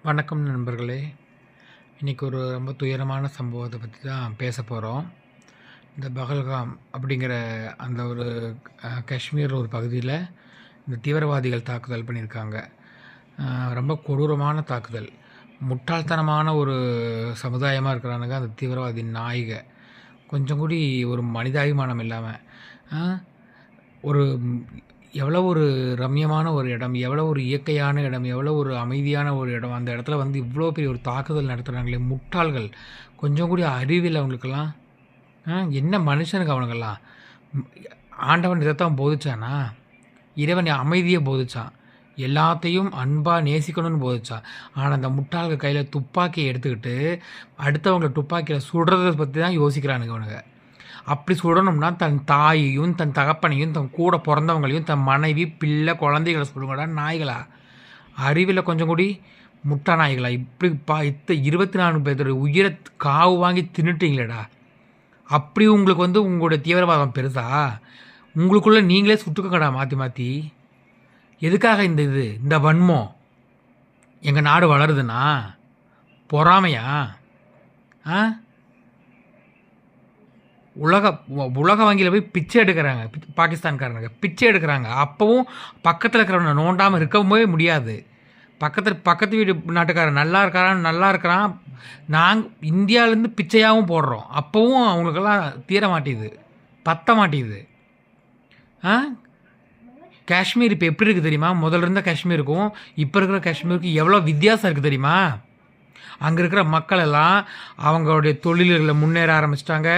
வணக்கம் நண்பர்களே. இன்றைக்கி ஒரு ரொம்ப துயரமான சம்பவத்தை பற்றி தான் பேச போகிறோம். இந்த பகல்காம் அப்படிங்கிற அந்த ஒரு காஷ்மீர் ஒரு பகுதியில் இந்த தீவிரவாதிகள் தாக்குதல் பண்ணியிருக்காங்க. ரொம்ப கொடூரமான தாக்குதல். முட்டாள்தனமான ஒரு சமுதாயமாக இருக்கிறானுங்க அந்த தீவிரவாதி நாய்க. கொஞ்சம் கூடி ஒரு மனிதாபிமானம் இல்லாமல் ஒரு எவ்வளோ ஒரு ரம்யமான ஒரு இடம், எவ்வளோ ஒரு இயற்கையான இடம், எவ்வளோ ஒரு அமைதியான ஒரு இடம். அந்த இடத்துல வந்து இவ்வளோ பெரிய ஒரு தாக்குதல் நடத்துகிறாங்களே முட்டாள்கள். கொஞ்சம் கூட அறிவியல் அவங்களுக்கெல்லாம். என்ன மனுஷனுக்கு அவனுங்கெல்லாம். ஆண்டவன் இதைத்தான் போதிச்சானா? இறைவன் அமைதியை போதிச்சான், எல்லாத்தையும் அன்பாக நேசிக்கணும்னு போதிச்சான். ஆனால் அந்த முட்டாள்கள் கையில் துப்பாக்கியை எடுத்துக்கிட்டு அடுத்தவங்களை துப்பாக்கியில் சுடுறதை பற்றி தான் யோசிக்கிறானுங்க அவனுங்க. அப்படி சுடணும்னா தன் தாயையும் தன் தகப்பனையும் தன் கூட பிறந்தவங்களையும் தன் மனைவி பிள்ளை குழந்தைகளை சொல்லுங்கடா நாய்களா. அறிவில் கொஞ்சம் கூடி முட்டா நாய்களா. இப்படி 24 பேர் உயிரை காவு வாங்கி தின்னுட்டீங்களேடா. அப்படி உங்களுக்கு வந்து உங்களுடைய தீவிரவாதம் பெருசா? உங்களுக்குள்ளே நீங்களே சுட்டுக்கங்கடா மாற்றி மாற்றி. எதுக்காக இந்த வன்மம்? எங்கள் நாடு வளருதுன்னா பொறாமையா? உலக வங்கியில் போய் பிச்சை எடுக்கிறாங்க பாகிஸ்தான்காரனுங்க, பிச்சை எடுக்கிறாங்க. அப்போவும் பக்கத்தில் இருக்கிறவனை நோண்டாமல் இருக்கவே முடியாது. பக்கத்து வீடு நாட்டுக்காரன் நல்லா இருக்கிறான், நாங்கள் இந்தியாவிலேருந்து பிச்சையாகவும் போடுறோம். அப்போவும் அவங்களுக்கெல்லாம் தீர மாட்டேது, பத்த மாட்டேது. காஷ்மீர் இப்போ எப்படி இருக்குது தெரியுமா? முதல்ல இருந்த காஷ்மீருக்கும் இப்போ இருக்கிற காஷ்மீருக்கும் எவ்வளோ வித்தியாசம் இருக்குது தெரியுமா? அங்கே இருக்கிற மக்கள் எல்லாம் அவங்களுடைய தொழில்களில் முன்னேற ஆரம்பிச்சிட்டாங்க.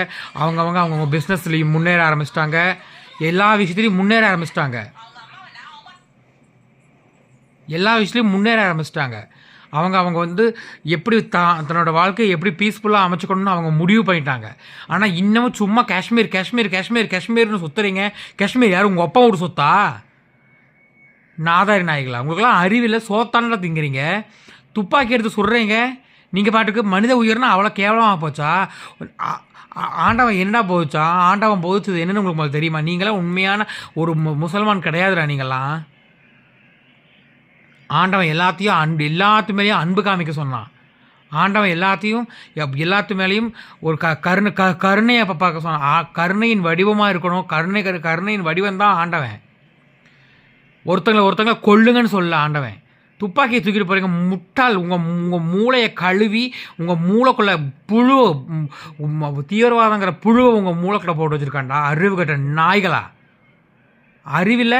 அவங்க பிஸ்னஸ்லேயும் முன்னேற ஆரம்பிச்சிட்டாங்க. எல்லா விஷயத்துலையும் முன்னேற ஆரம்பிச்சிட்டாங்க. அவங்க வந்து எப்படி தன்னோட வாழ்க்கையை எப்படி பீஸ்ஃபுல்லாக அமைச்சுக்கணும்னு அவங்க முடிவு பண்ணிட்டாங்க. ஆனால் இன்னமும் சும்மா காஷ்மீர்னு சுற்றுறீங்க. காஷ்மீர் யார்? உங்கள் அப்பா ஒரு சொத்தா? நாதாரி நாய்களா? உங்களுக்கெல்லாம் அறிவில் சோத்தான திங்கிறீங்க, துப்பாக்கி எடுத்து சுடுறீங்க. நீங்கள் பாட்டுக்கு மனித உயிர்னா அவ்வளோ கேவலமாக போச்சா? ஆண்டவன் என்னடா போச்சா? ஆண்டவன் போதிச்சது என்னென்னு உங்களுக்கு முதல்ல தெரியுமா? நீங்களாம் உண்மையான ஒரு முசல்மான் கிடையாதுடா. நீங்களாம் ஆண்டவன் எல்லாத்து மேலேயும் அன்பு காமிக்க சொன்னான். ஆண்டவன் எல்லாத்து மேலேயும் ஒரு கருணையை பார்க்க சொன்னான். கருணையின் வடிவமாக இருக்கணும். கருணையின் வடிவம் தான் ஆண்டவன். ஒருத்தங்களை கொல்லுங்கன்னு சொல்ல ஆண்டவன். துப்பாக்கியை தூக்கிட்டு போகிறீங்க முட்டாள். உங்கள் மூளையை கழுவி உங்கள் மூளைக்குள்ளே தீவிரவாதங்கிற புழுவை உங்கள் மூளைக்குள்ளே போட்டு வச்சுருக்காண்டா. அறிவு கட்ட நாய்களா. அறிவில்